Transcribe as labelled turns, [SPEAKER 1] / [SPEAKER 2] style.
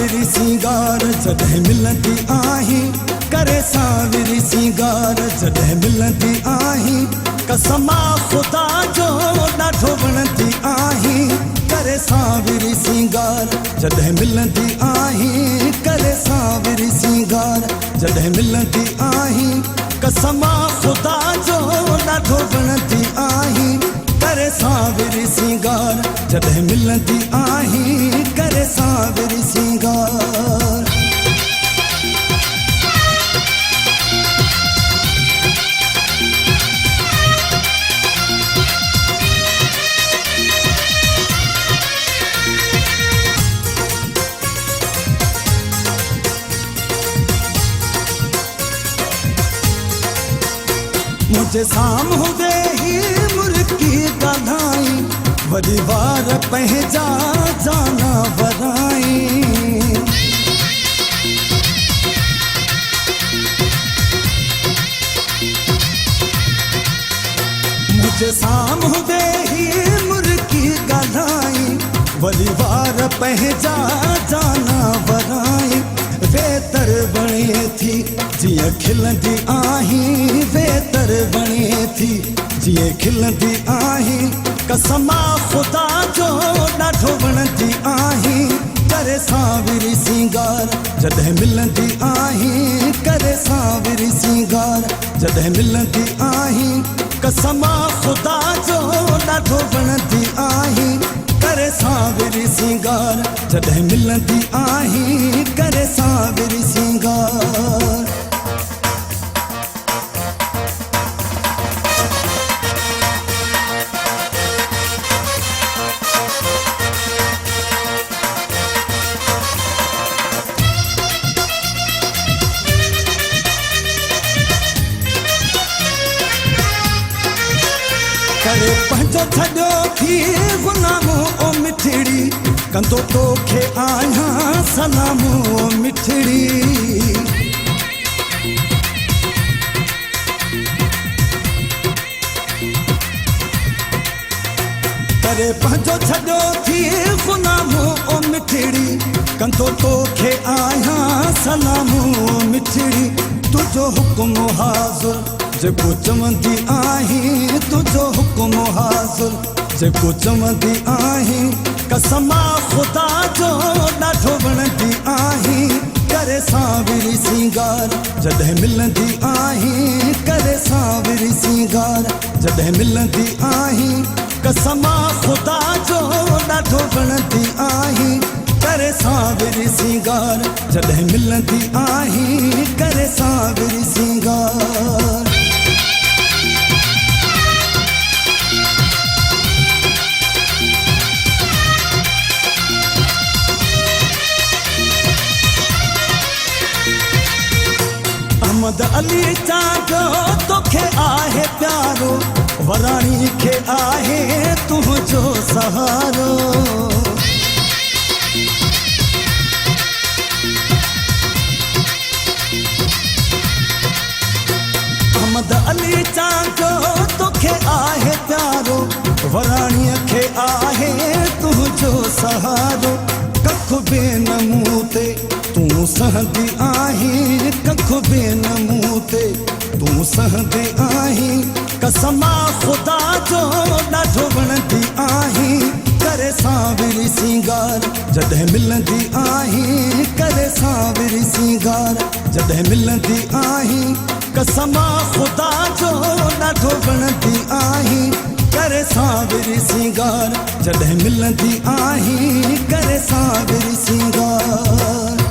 [SPEAKER 1] सावरी सिंगार जॾहिं मिलंदी आहीं, करे सावरी सिंगार जॾहिं मिलंदी आहीं, कसम ख़ुदा जो ॾाढो वणंदी आहीं। करे सावरी सिंगार जॾहिं मिलंदी आहीं, करे सावरी सिंगार जॾहिं मिलंदी आहीं, कसम ख़ुदा जो ॾाढो वणंदी आहीं। करे सावरी सिंगार जॾहिं मिलंदी आहीं, करे सावरी सिंगार। मुझे साम हूंदे ही मुर्की ॻाल्हाई, वरी वार पंहिंजा जाना वराई। मुझे साम हूंदे ही मुर्की ॻाल्हाई, वरी वार पंहिंजा जाना वराई। वेतर बणे थी जीअं खिलंदी आहीं, वेतर बणे थी जीअं खिलंदी आहीं, कसम ख़ुदा जो ॾाढो वणंदी आहीं। करे सावरी सिंगार जॾहिं मिलंदी आहीं, करे सावरी सिंगार जॾहिं मिलंदी आहीं, कसम ख़ुदा जो ॾाढो वणंदी आहीं। करे सावरी सिंगार जॾहिं मिलंदी आहीं, करे सावरी सिंगार। करे पंहिंजो छॾियो थी गुलामो ओ मिठड़ी, कंदो तोखे आहियां सलामो ओ मिठड़ी। करे पंहिंजो छॾियो थी गुलामो ओ मिठड़ी, कंदो तोखे आहियां सलामो ओ मिठड़ी। तुंहिंजो हुकुम हाज़ुर जेको चवंदी आहीं, तुंहिंजो हुकुम हाज़ुर जेको चवंदी आहीं, कसम ख़ुदा जो ॾाढो वणंदी आहीं। करे सावरी सिंगार जॾहिं मिलंदी आहीं, करे सावरी सिंगार जॾहिं मिलंदी आहीं, कसम ख़ुदा जो ॾाढो वणंदी आहीं। करे सावरी सिंगार जॾहिं मिलंदी आहीं, करे सावरी सिंगार। अहमद अली चांदो तोखे आहे प्यारो, वराणी खे आहे तुंहिंजो सहारो। अहमद अली चांदो तोखे आहे प्यारो, वराणीअ खे आहे तुंहिंजो सहारो। कख बे न मूं ते तूं सहंदी आहीं, कख बे न मूं ते तूं सहंदी आहीं, कसम ख़ुदा जो ॾाढो वणंदी आहीं। करे सावरी सिंगार जॾहिं मिलंदी आहीं, करे सावरी सिंगार जॾहिं मिलंदी आहीं, कसम ख़ुदा जो ॾाढो वणंदी आहीं। करे सावरी सिंगार जॾहिं मिलंदी आहीं, करे सावरी सिंगार।